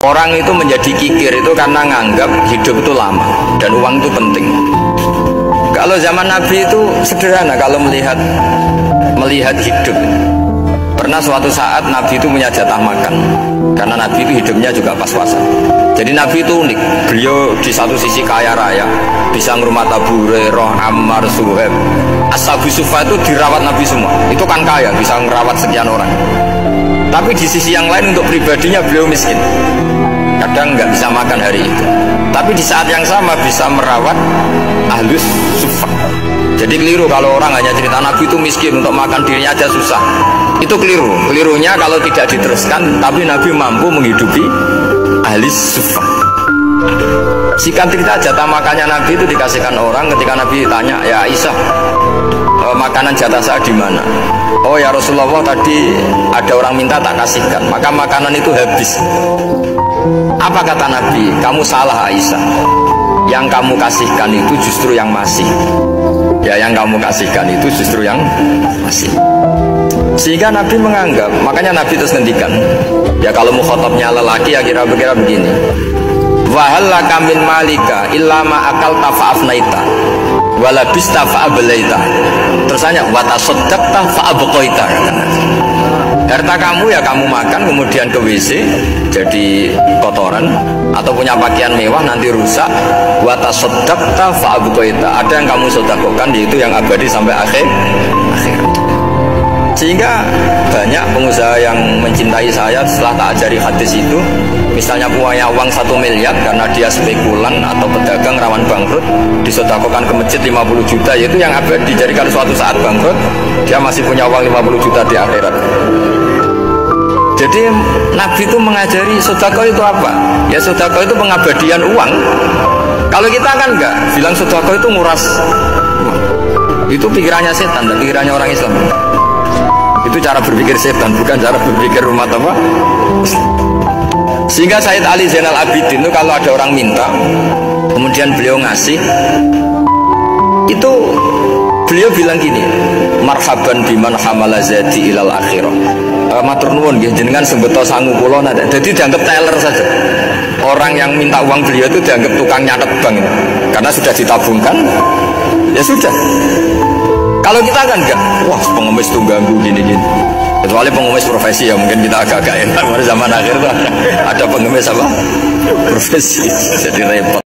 Orang itu menjadi kikir itu karena nganggap hidup itu lama dan uang itu penting. Kalau zaman Nabi itu sederhana kalau melihat hidup. Pernah suatu saat Nabi itu punya jatah makan karena Nabi itu hidupnya juga pas-pasan. Jadi Nabi itu unik. Beliau di satu sisi kaya raya, bisa ngurmat Abu Hurairah, Ammar, Suhaib. Ashabu Sufa itu dirawat Nabi semua. Itu kan kaya, bisa ngerawat sekian orang. Tapi di sisi yang lain untuk pribadinya beliau miskin. Kadang nggak bisa makan hari itu. Tapi di saat yang sama bisa merawat ahlus sufa. Jadi keliru kalau orang hanya cerita Nabi itu miskin, untuk makan dirinya aja susah. Itu keliru. Kelirunya kalau tidak diteruskan, tapi Nabi mampu menghidupi ahlus sufa. Singkat cerita, jatah makannya Nabi itu dikasihkan orang ketika Nabi tanya, ya Aisyah, makanan jatah saya di mana? Oh ya Rasulullah, tadi ada orang minta tak kasihkan, maka makanan itu habis. Apa kata Nabi? Kamu salah Aisyah. Yang kamu kasihkan itu justru yang masih. Ya, yang kamu kasihkan itu justru yang masih. Sehingga Nabi menganggap, makanya Nabi terus ngendikan, ya kalau mukhatabnya lelaki ya kira-kira begini. Wahallaka min malika illa ma akalta fa'afnaita wala bista fa'ablaita. Terus hanya wa tasaddaqta fa'abqaita. Harta kamu ya kamu makan kemudian ke WC jadi kotoran, atau punya pakaian mewah nanti rusak. Wa tasaddaqta fa'abqaita. Ada yang kamu sedekahkan, yaitu yang abadi sampai akhir. Sehingga banyak pengusaha yang mencintai saya setelah tak ajari hadis itu, misalnya punya uang 1 miliar karena dia spekulan atau pedagang rawan bangkrut, disedekahkan ke masjid 50 juta, yaitu yang abadi. Jadi kalau suatu saat bangkrut, dia masih punya uang 50 juta di akhirat. Jadi Nabi itu mengajari sedekah itu apa? Ya sedekah itu pengabadian uang. Kalau kita kan enggak, bilang sedekah itu nguras uang. Itu pikirannya setan dan pikirannya orang Islam. Itu cara berpikir setan, bukan cara berpikir umat apa. Sehingga Sayyid Ali Zainal Abidin itu kalau ada orang minta, kemudian beliau ngasih, itu beliau bilang gini, marhaban biman hamala zadi ilal akhirah. Matur nuwun nggih jenengan sembeto sangu kula nada. Jadi dianggap teller saja. Orang yang minta uang beliau itu dianggap tukang nyatet bank ini. Karena sudah ditabungkan, ya sudah. Kalau kita kan enggak, wah pengemis tuh ganggu gini-gini. Kecuali pengemis profesi ya mungkin kita agak-agak enak. Pada zaman akhir tuh ada pengemis apa? Profesi, jadi repot.